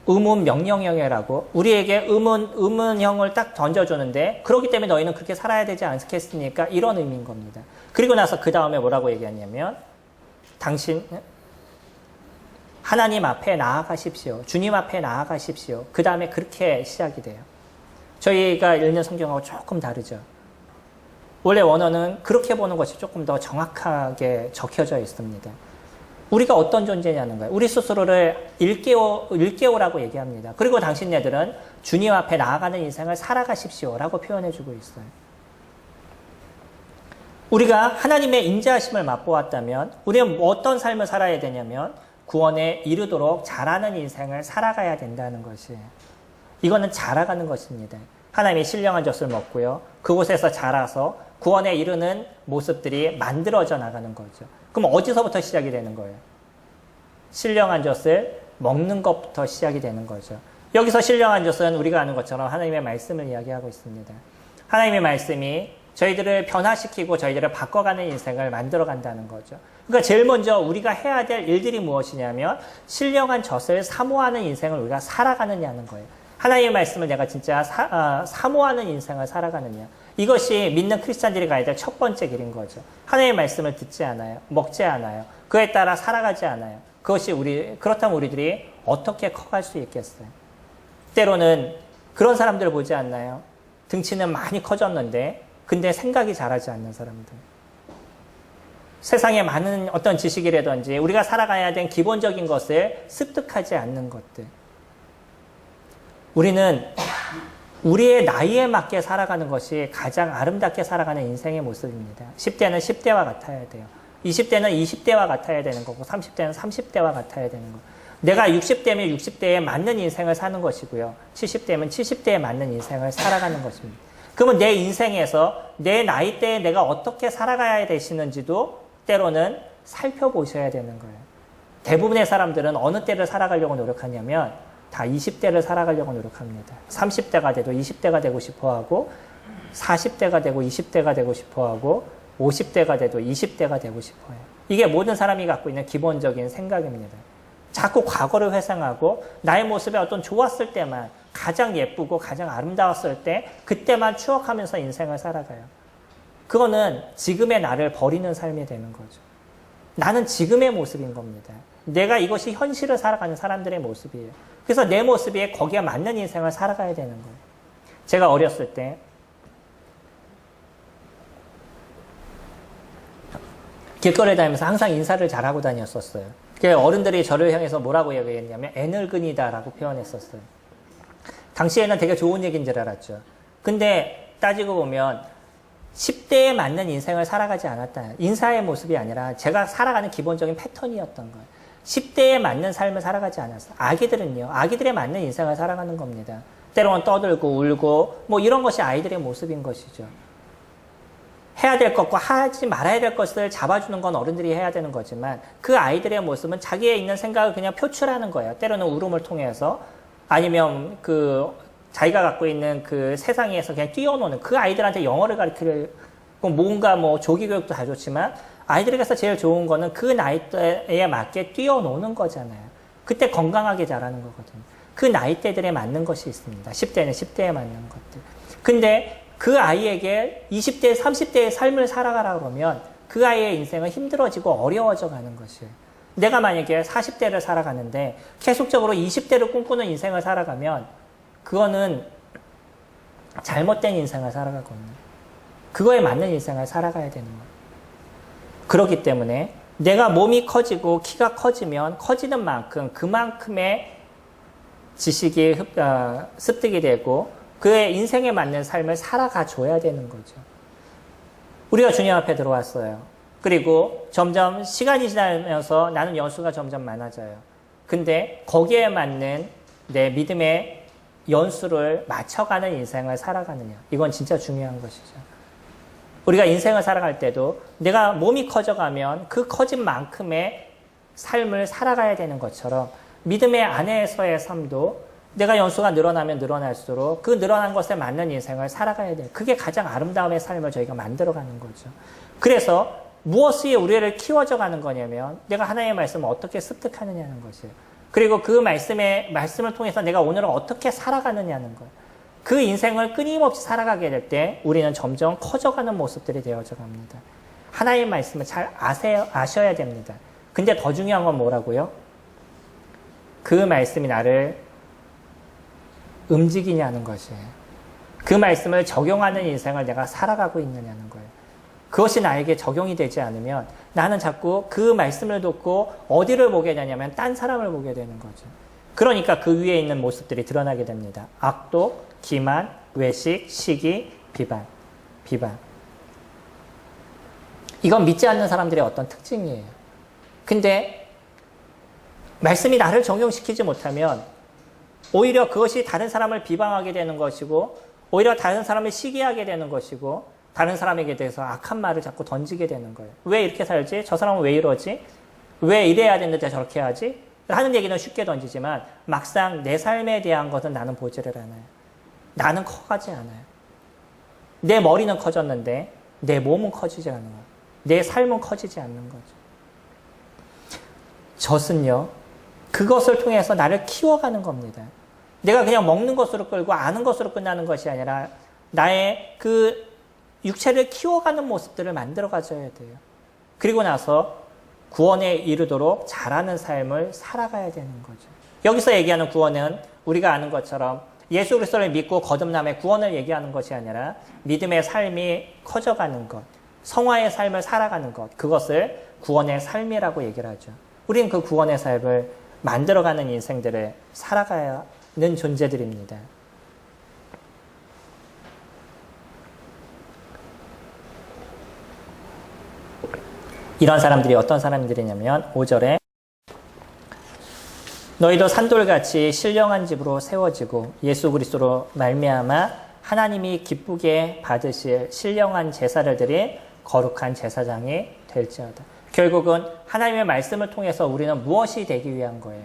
의문 명령형이라고 우리에게 의문형을 딱 던져주는데 그렇기 때문에 너희는 그렇게 살아야 되지 않겠습니까? 이런 의미인 겁니다. 그리고 나서 그 다음에 뭐라고 얘기하냐면 당신 하나님 앞에 나아가십시오. 주님 앞에 나아가십시오. 그 다음에 그렇게 시작이 돼요. 저희가 읽는 성경하고 조금 다르죠. 원래 원어는 그렇게 보는 것이 조금 더 정확하게 적혀져 있습니다. 우리가 어떤 존재냐는 거예요. 우리 스스로를 일깨우라고 얘기합니다. 그리고 당신네들은 주님 앞에 나아가는 인생을 살아가십시오라고 표현해주고 있어요. 우리가 하나님의 인자하심을 맛보았다면 우리는 어떤 삶을 살아야 되냐면 구원에 이르도록 자라는 인생을 살아가야 된다는 것이에요. 이거는 자라가는 것입니다. 하나님이 신령한 젖을 먹고요. 그곳에서 자라서 구원에 이르는 모습들이 만들어져 나가는 거죠. 그럼 어디서부터 시작이 되는 거예요? 신령한 젖을 먹는 것부터 시작이 되는 거죠. 여기서 신령한 젖은 우리가 아는 것처럼 하나님의 말씀을 이야기하고 있습니다. 하나님의 말씀이 저희들을 변화시키고 저희들을 바꿔가는 인생을 만들어간다는 거죠. 그러니까 제일 먼저 우리가 해야 될 일들이 무엇이냐면 신령한 젖을 사모하는 인생을 우리가 살아가느냐는 거예요. 하나님의 말씀을 내가 진짜 사모하는 인생을 살아가느냐. 이것이 믿는 크리스찬들이 가야 될 첫 번째 길인 거죠. 하나님의 말씀을 듣지 않아요. 먹지 않아요. 그에 따라 살아가지 않아요. 그렇다면 우리들이 어떻게 커갈 수 있겠어요? 때로는 그런 사람들을 보지 않나요? 등치는 많이 커졌는데 근데 생각이 자라지 않는 사람들. 세상에 많은 어떤 지식이라든지 우리가 살아가야 된 기본적인 것을 습득하지 않는 것들. 우리는 우리의 나이에 맞게 살아가는 것이 가장 아름답게 살아가는 인생의 모습입니다. 10대는 10대와 같아야 돼요. 20대는 20대와 같아야 되는 거고 30대는 30대와 같아야 되는 거. 내가 60대면 60대에 맞는 인생을 사는 것이고요. 70대면 70대에 맞는 인생을 살아가는 것입니다. 그러면 내 인생에서 내 나이대에 내가 어떻게 살아가야 되시는지도 때로는 살펴보셔야 되는 거예요. 대부분의 사람들은 어느 때를 살아가려고 노력하냐면 다 20대를 살아가려고 노력합니다. 30대가 돼도 20대가 되고 싶어하고 40대가 되고 20대가 되고 싶어하고 50대가 돼도 20대가 되고 싶어요. 이게 모든 사람이 갖고 있는 기본적인 생각입니다. 자꾸 과거를 회상하고 나의 모습이 어떤 좋았을 때만, 가장 예쁘고 가장 아름다웠을 때 그때만 추억하면서 인생을 살아가요. 그거는 지금의 나를 버리는 삶이 되는 거죠. 나는 지금의 모습인 겁니다. 내가 이것이 현실을 살아가는 사람들의 모습이에요. 그래서 내 모습이 거기에 맞는 인생을 살아가야 되는 거예요. 제가 어렸을 때 길거리에 다니면서 항상 인사를 잘하고 다녔었어요. 어른들이 저를 향해서 뭐라고 얘기했냐면 애늙은이다라고 표현했었어요. 당시에는 되게 좋은 얘기인 줄 알았죠. 근데 따지고 보면 10대에 맞는 인생을 살아가지 않았다. 인사의 모습이 아니라 제가 살아가는 기본적인 패턴이었던 거예요. 10대에 맞는 삶을 살아가지 않았어요. 아기들은요. 아기들에 맞는 인생을 살아가는 겁니다. 때로는 떠들고 울고 뭐 이런 것이 아이들의 모습인 것이죠. 해야 될 것과 하지 말아야 될 것을 잡아주는 건 어른들이 해야 되는 거지만 그 아이들의 모습은 자기의 있는 생각을 그냥 표출하는 거예요. 때로는 울음을 통해서 아니면 자기가 갖고 있는 그 세상에서 그냥 뛰어노는 그 아이들한테 영어를 가르칠 뭔가 뭐 조기 교육도 다 좋지만 아이들에게서 제일 좋은 거는 그 나이대에 맞게 뛰어노는 거잖아요. 그때 건강하게 자라는 거거든요. 그 나이대들에 맞는 것이 있습니다. 10대는 10대에 맞는 것들. 근데 그 아이에게 20대, 30대의 삶을 살아가라 그러면 그 아이의 인생은 힘들어지고 어려워져 가는 것이에요. 내가 만약에 40대를 살아가는데 계속적으로 20대를 꿈꾸는 인생을 살아가면 그거는 잘못된 인생을 살아가거든요. 그거에 맞는 인생을 살아가야 되는 거예요. 그렇기 때문에 내가 몸이 커지고 키가 커지면 커지는 만큼 그만큼의 지식이 습득이 되고 그의 인생에 맞는 삶을 살아가 줘야 되는 거죠. 우리가 주님 앞에 들어왔어요. 그리고 점점 시간이 지나면서 나는 연수가 점점 많아져요. 근데 거기에 맞는 내 믿음의 연수를 맞춰가는 인생을 살아가느냐. 이건 진짜 중요한 것이죠. 우리가 인생을 살아갈 때도 내가 몸이 커져가면 그 커진 만큼의 삶을 살아가야 되는 것처럼 믿음의 안에서의 삶도 내가 연수가 늘어나면 늘어날수록 그 늘어난 것에 맞는 인생을 살아가야 돼요. 그게 가장 아름다움의 삶을 저희가 만들어가는 거죠. 그래서 무엇이 우리를 키워져 가는 거냐면 내가 하나님의 말씀을 어떻게 습득하느냐는 것이에요. 그리고 그 말씀을 통해서 내가 오늘은 어떻게 살아가느냐는 거예요. 그 인생을 끊임없이 살아가게 될 때 우리는 점점 커져가는 모습들이 되어져 갑니다. 하나님의 말씀을 잘 아셔야 됩니다. 근데 더 중요한 건 뭐라고요? 그 말씀이 나를 움직이냐는 것이에요. 그 말씀을 적용하는 인생을 내가 살아가고 있느냐는 거예요. 그것이 나에게 적용이 되지 않으면 나는 자꾸 그 말씀을 듣고 어디를 보게 되냐면 딴 사람을 보게 되는 거죠. 그러니까 그 위에 있는 모습들이 드러나게 됩니다. 악독, 기만, 외식, 시기, 비방. 이건 믿지 않는 사람들의 어떤 특징이에요. 근데 말씀이 나를 적용시키지 못하면 오히려 그것이 다른 사람을 비방하게 되는 것이고 오히려 다른 사람을 시기하게 되는 것이고 다른 사람에게 대해서 악한 말을 자꾸 던지게 되는 거예요. 왜 이렇게 살지? 저 사람은 왜 이러지? 왜 이래야 되는데 저렇게 하지? 하는 얘기는 쉽게 던지지만 막상 내 삶에 대한 것은 나는 보지를 않아요. 나는 커가지 않아요. 내 머리는 커졌는데 내 몸은 커지지 않는 거예요. 내 삶은 커지지 않는 거죠. 젖은요. 그것을 통해서 나를 키워가는 겁니다. 내가 그냥 먹는 것으로 끌고 아는 것으로 끝나는 것이 아니라 나의 그 육체를 키워가는 모습들을 만들어 가져야 돼요. 그리고 나서 구원에 이르도록 잘하는 삶을 살아가야 되는 거죠. 여기서 얘기하는 구원은 우리가 아는 것처럼 예수 그리스도를 믿고 거듭남의 구원을 얘기하는 것이 아니라 믿음의 삶이 커져가는 것, 성화의 삶을 살아가는 것, 그것을 구원의 삶이라고 얘기를 하죠. 우리는 그 구원의 삶을 만들어가는 인생들을 살아가야 하는 존재들입니다. 이런 사람들이 어떤 사람들이냐면 5절에 너희도 산돌같이 신령한 집으로 세워지고 예수 그리스도로 말미암아 하나님이 기쁘게 받으실 신령한 제사를 드릴 거룩한 제사장이 될지어다. 결국은 하나님의 말씀을 통해서 우리는 무엇이 되기 위한 거예요?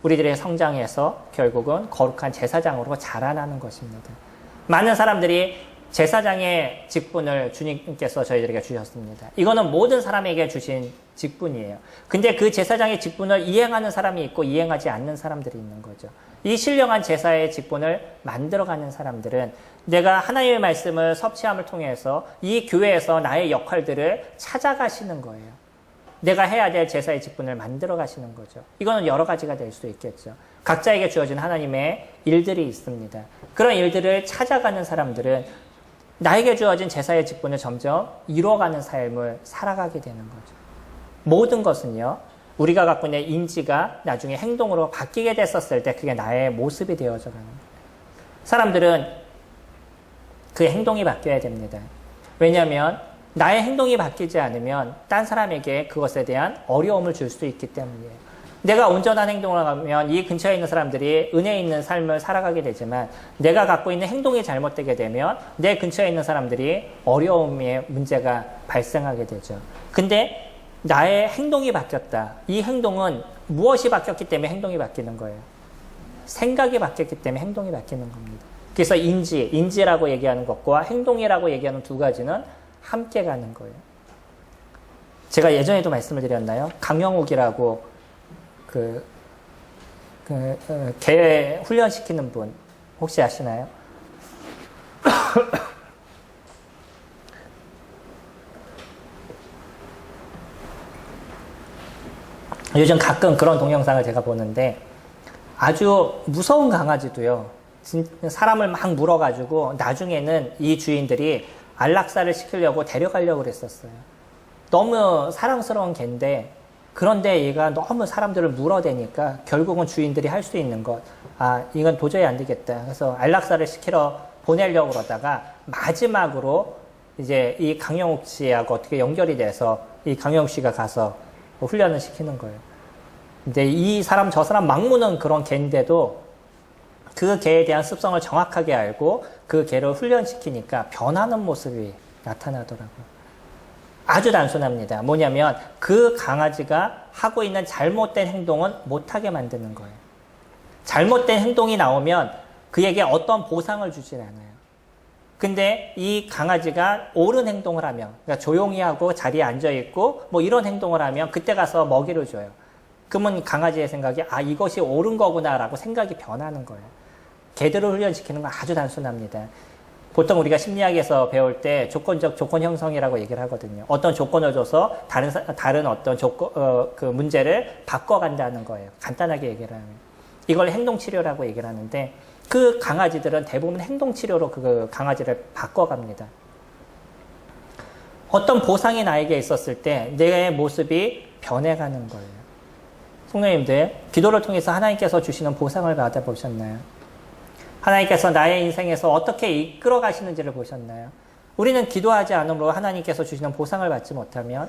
우리들의 성장에서 결국은 거룩한 제사장으로 자라나는 것입니다. 많은 사람들이 제사장의 직분을 주님께서 저희들에게 주셨습니다. 이거는 모든 사람에게 주신 직분이에요. 근데 그 제사장의 직분을 이행하는 사람이 있고 이행하지 않는 사람들이 있는 거죠. 이 신령한 제사의 직분을 만들어가는 사람들은 내가 하나님의 말씀을 섭취함을 통해서 이 교회에서 나의 역할들을 찾아가시는 거예요. 내가 해야 될 제사의 직분을 만들어 가시는 거죠. 이거는 여러 가지가 될 수 있겠죠. 각자에게 주어진 하나님의 일들이 있습니다. 그런 일들을 찾아가는 사람들은 나에게 주어진 제사의 직분을 점점 이루어가는 삶을 살아가게 되는 거죠. 모든 것은요, 우리가 갖고 있는 인지가 나중에 행동으로 바뀌게 됐었을 때 그게 나의 모습이 되어져 가는 거예요. 사람들은 그 행동이 바뀌어야 됩니다. 왜냐하면 나의 행동이 바뀌지 않으면 딴 사람에게 그것에 대한 어려움을 줄 수 있기 때문이에요. 내가 온전한 행동을 하면 이 근처에 있는 사람들이 은혜 있는 삶을 살아가게 되지만 내가 갖고 있는 행동이 잘못되게 되면 내 근처에 있는 사람들이 어려움의 문제가 발생하게 되죠. 근데 나의 행동이 바뀌었다. 이 행동은 무엇이 바뀌었기 때문에 행동이 바뀌는 거예요? 생각이 바뀌었기 때문에 행동이 바뀌는 겁니다. 그래서 인지라고 얘기하는 것과 행동이라고 얘기하는 두 가지는 함께 가는 거예요. 제가 예전에도 말씀을 드렸나요? 강영욱이라고 개 훈련시키는 분 혹시 아시나요? 요즘 가끔 그런 동영상을 제가 보는데 아주 무서운 강아지도요, 사람을 막 물어가지고 나중에는 이 주인들이 안락사를 시키려고 데려가려고 그랬었어요. 너무 사랑스러운 개인데 그런데 얘가 너무 사람들을 물어대니까 결국은 주인들이 할 수 있는 것, 이건 도저히 안 되겠다. 그래서 안락사를 시키러 보내려고 그러다가 마지막으로 이제 이 강영욱 씨하고 어떻게 연결이 돼서 이 강영욱 씨가 가서 훈련을 시키는 거예요. 근데 이 사람 저 사람 막무는 그런 개인데도 그 개에 대한 습성을 정확하게 알고 그 개를 훈련시키니까 변하는 모습이 나타나더라고요. 아주 단순합니다. 뭐냐면 그 강아지가 하고 있는 잘못된 행동은 못하게 만드는 거예요. 잘못된 행동이 나오면 그에게 어떤 보상을 주질 않아요. 근데 이 강아지가 옳은 행동을 하면, 그러니까 조용히 하고 자리에 앉아있고 뭐 이런 행동을 하면 그때 가서 먹이를 줘요. 그러면 강아지의 생각이 이것이 옳은 거구나라고 생각이 변하는 거예요. 개들을 훈련시키는 건 아주 단순합니다. 보통 우리가 심리학에서 배울 때 조건적 조건 형성이라고 얘기를 하거든요. 어떤 조건을 줘서 다른 어떤 그 문제를 바꿔간다는 거예요. 간단하게 얘기를 하면. 이걸 행동치료라고 얘기를 하는데 그 강아지들은 대부분 행동치료로 그 강아지를 바꿔갑니다. 어떤 보상이 나에게 있었을 때 내 모습이 변해가는 거예요. 성도님들, 기도를 통해서 하나님께서 주시는 보상을 받아보셨나요? 하나님께서 나의 인생에서 어떻게 이끌어 가시는지를 보셨나요? 우리는 기도하지 않으므로 하나님께서 주시는 보상을 받지 못하면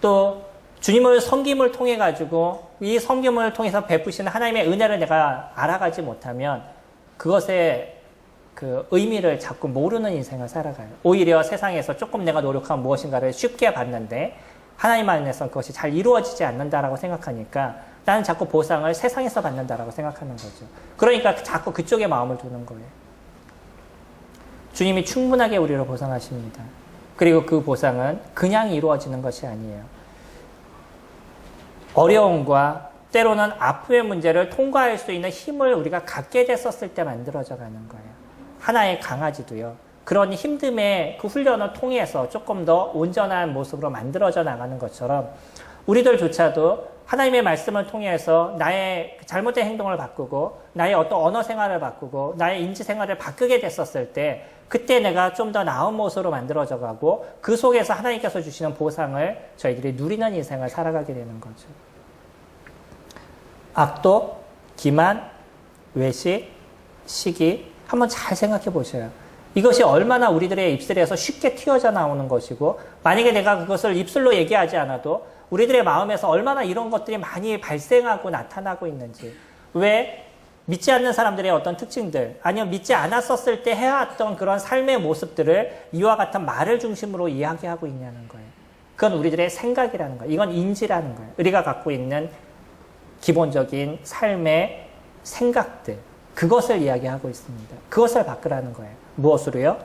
또 주님을 섬김을 통해 가지고 이 섬김을 통해서 베푸시는 하나님의 은혜를 내가 알아가지 못하면 그것의 그 의미를 자꾸 모르는 인생을 살아가요. 오히려 세상에서 조금 내가 노력하면 무엇인가를 쉽게 받는데 하나님 안에서 그것이 잘 이루어지지 않는다라고 생각하니까 나는 자꾸 보상을 세상에서 받는다라고 생각하는 거죠. 그러니까 자꾸 그쪽에 마음을 두는 거예요. 주님이 충분하게 우리를 보상하십니다. 그리고 그 보상은 그냥 이루어지는 것이 아니에요. 어려움과 때로는 아픔의 문제를 통과할 수 있는 힘을 우리가 갖게 됐었을 때 만들어져 가는 거예요. 하나의 강아지도요. 그런 힘듦의 그 훈련을 통해서 조금 더 온전한 모습으로 만들어져 나가는 것처럼 우리들조차도 하나님의 말씀을 통해서 나의 잘못된 행동을 바꾸고 나의 어떤 언어 생활을 바꾸고 나의 인지 생활을 바꾸게 됐었을 때 그때 내가 좀 더 나은 모습으로 만들어져 가고 그 속에서 하나님께서 주시는 보상을 저희들이 누리는 인생을 살아가게 되는 거죠. 악독, 기만, 외식, 시기 한번 잘 생각해 보셔요. 이것이 얼마나 우리들의 입술에서 쉽게 튀어져 나오는 것이고 만약에 내가 그것을 입술로 얘기하지 않아도 우리들의 마음에서 얼마나 이런 것들이 많이 발생하고 나타나고 있는지, 왜 믿지 않는 사람들의 어떤 특징들 아니면 믿지 않았었을 때 해왔던 그런 삶의 모습들을 이와 같은 말을 중심으로 이야기하고 있냐는 거예요. 그건 우리들의 생각이라는 거예요. 이건 인지라는 거예요. 우리가 갖고 있는 기본적인 삶의 생각들, 그것을 이야기하고 있습니다. 그것을 바꾸라는 거예요. 무엇으로요?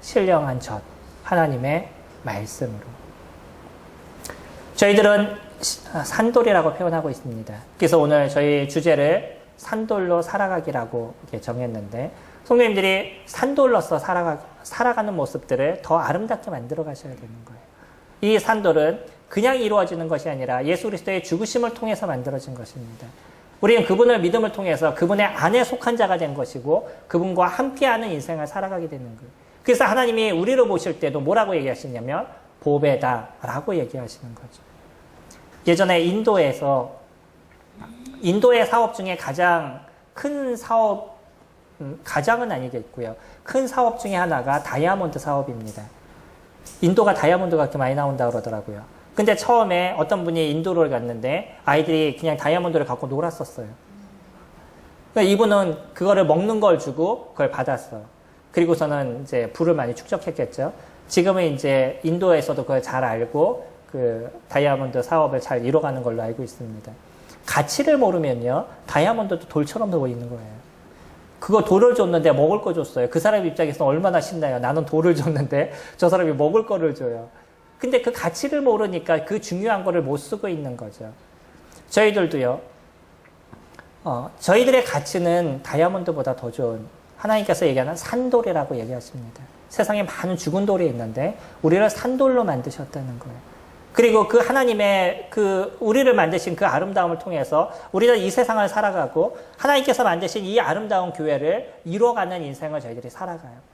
신령한 젖, 하나님의 말씀으로. 저희들은 산돌이라고 표현하고 있습니다. 그래서 오늘 저희 주제를 산돌로 살아가기라고 이렇게 정했는데, 성도님들이 산돌로서 살아가는 모습들을 더 아름답게 만들어 가셔야 되는 거예요. 이 산돌은 그냥 이루어지는 것이 아니라 예수 그리스도의 죽으심을 통해서 만들어진 것입니다. 우리는 그분을 믿음을 통해서 그분의 안에 속한 자가 된 것이고 그분과 함께하는 인생을 살아가게 되는 거예요. 그래서 하나님이 우리를 보실 때도 뭐라고 얘기하시냐면 보배다라고 얘기하시는 거죠. 예전에 인도의 사업 중에 가장 큰 사업, 가장은 아니겠고요. 큰 사업 중에 하나가 다이아몬드 사업입니다. 인도가 다이아몬드가 그렇게 많이 나온다고 그러더라고요. 근데 처음에 어떤 분이 인도를 갔는데 아이들이 그냥 다이아몬드를 갖고 놀았었어요. 그러니까 이분은 그거를 먹는 걸 주고 그걸 받았어요. 그리고서는 이제 부를 많이 축적했겠죠. 지금은 이제 인도에서도 그걸 잘 알고 그 다이아몬드 사업을 잘 이뤄가는 걸로 알고 있습니다. 가치를 모르면요, 다이아몬드도 돌처럼 보이는 거예요. 그거 돌을 줬는데 먹을 거 줬어요. 그 사람 입장에서 얼마나 신나요. 나는 돌을 줬는데 저 사람이 먹을 거를 줘요. 근데 그 가치를 모르니까 그 중요한 거를 못 쓰고 있는 거죠. 저희들도요, 저희들의 가치는 다이아몬드보다 더 좋은, 하나님께서 얘기하는 산돌이라고 얘기하십니다. 세상에 많은 죽은 돌이 있는데 우리를 산돌로 만드셨다는 거예요. 그리고 그 하나님의 우리를 만드신 그 아름다움을 통해서 우리는 이 세상을 살아가고 하나님께서 만드신 이 아름다운 교회를 이뤄가는 인생을 저희들이 살아가요.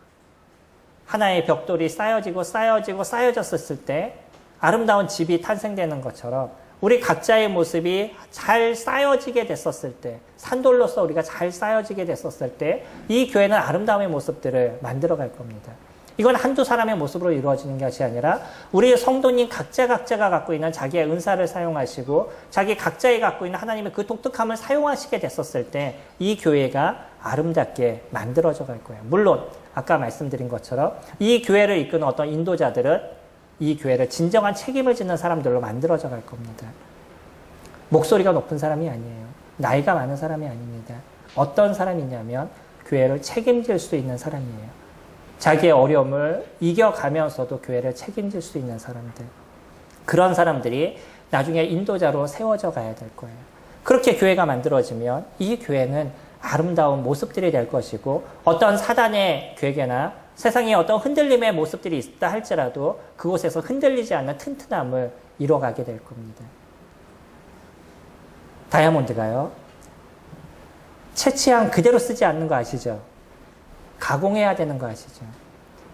하나의 벽돌이 쌓여졌을 때 아름다운 집이 탄생되는 것처럼 우리 각자의 모습이 잘 쌓여지게 됐었을 때, 산돌로서 우리가 잘 쌓여지게 됐었을 때 이 교회는 아름다움의 모습들을 만들어갈 겁니다. 이건 한두 사람의 모습으로 이루어지는 것이 아니라 우리 성도님 각자가 갖고 있는 자기의 은사를 사용하시고 자기 각자에 갖고 있는 하나님의 그 독특함을 사용하시게 됐었을 때 이 교회가 아름답게 만들어져 갈 거예요. 물론 아까 말씀드린 것처럼 이 교회를 이끄는 어떤 인도자들은 이 교회를 진정한 책임을 짓는 사람들로 만들어져 갈 겁니다. 목소리가 높은 사람이 아니에요. 나이가 많은 사람이 아닙니다. 어떤 사람이냐면 교회를 책임질 수 있는 사람이에요. 자기의 어려움을 이겨가면서도 교회를 책임질 수 있는 사람들. 그런 사람들이 나중에 인도자로 세워져 가야 될 거예요. 그렇게 교회가 만들어지면 이 교회는 아름다운 모습들이 될 것이고 어떤 사단의 괴계나 세상에 어떤 흔들림의 모습들이 있다 할지라도 그곳에서 흔들리지 않는 튼튼함을 이뤄가게 될 겁니다. 다이아몬드가요, 채취한 그대로 쓰지 않는 거 아시죠? 가공해야 되는 거 아시죠?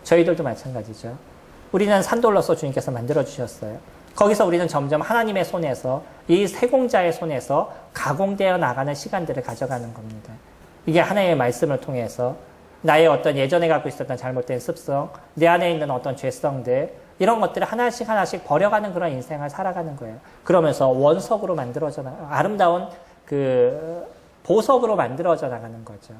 저희들도 마찬가지죠. 우리는 산돌로서 주님께서 만들어주셨어요. 거기서 우리는 점점 하나님의 손에서, 이 세공자의 손에서 가공되어 나가는 시간들을 가져가는 겁니다. 이게 하나님의 말씀을 통해서 나의 어떤 예전에 갖고 있었던 잘못된 습성, 내 안에 있는 어떤 죄성들, 이런 것들을 하나씩 버려가는 그런 인생을 살아가는 거예요. 그러면서 원석으로 만들어져 아름다운 그 보석으로 만들어져 나가는 거죠.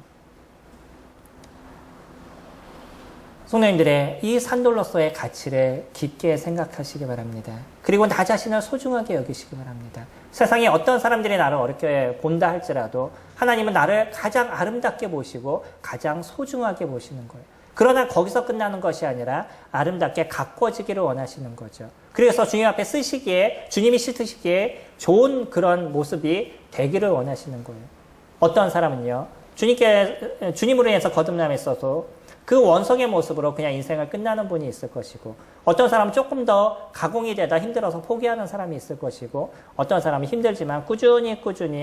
성도님들의 이 산돌로서의 가치를 깊게 생각하시기 바랍니다. 그리고 나 자신을 소중하게 여기시기 바랍니다. 세상에 어떤 사람들이 나를 어렵게 본다 할지라도 하나님은 나를 가장 아름답게 보시고 가장 소중하게 보시는 거예요. 그러나 거기서 끝나는 것이 아니라 아름답게 가꿔지기를 원하시는 거죠. 그래서 주님 앞에 쓰시기에, 주님이 쓰시기에 좋은 그런 모습이 되기를 원하시는 거예요. 어떤 사람은요, 주님으로 인해서 거듭남에 있어서 그 원석의 모습으로 그냥 인생을 끝나는 분이 있을 것이고, 어떤 사람은 조금 더 가공이 되다 힘들어서 포기하는 사람이 있을 것이고, 어떤 사람은 힘들지만 꾸준히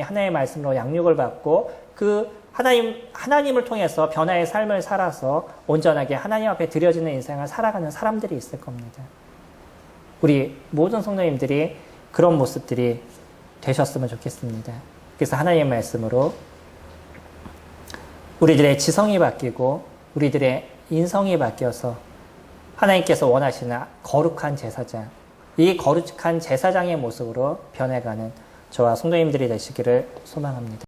하나님의 말씀으로 양육을 받고 그 하나님을 통해서 변화의 삶을 살아서 온전하게 하나님 앞에 드려지는 인생을 살아가는 사람들이 있을 겁니다. 우리 모든 성도님들이 그런 모습들이 되셨으면 좋겠습니다. 그래서 하나님의 말씀으로 우리들의 지성이 바뀌고 우리들의 인성이 바뀌어서 하나님께서 원하시는 거룩한 제사장, 이 거룩한 제사장의 모습으로 변해가는 저와 성도님들이 되시기를 소망합니다.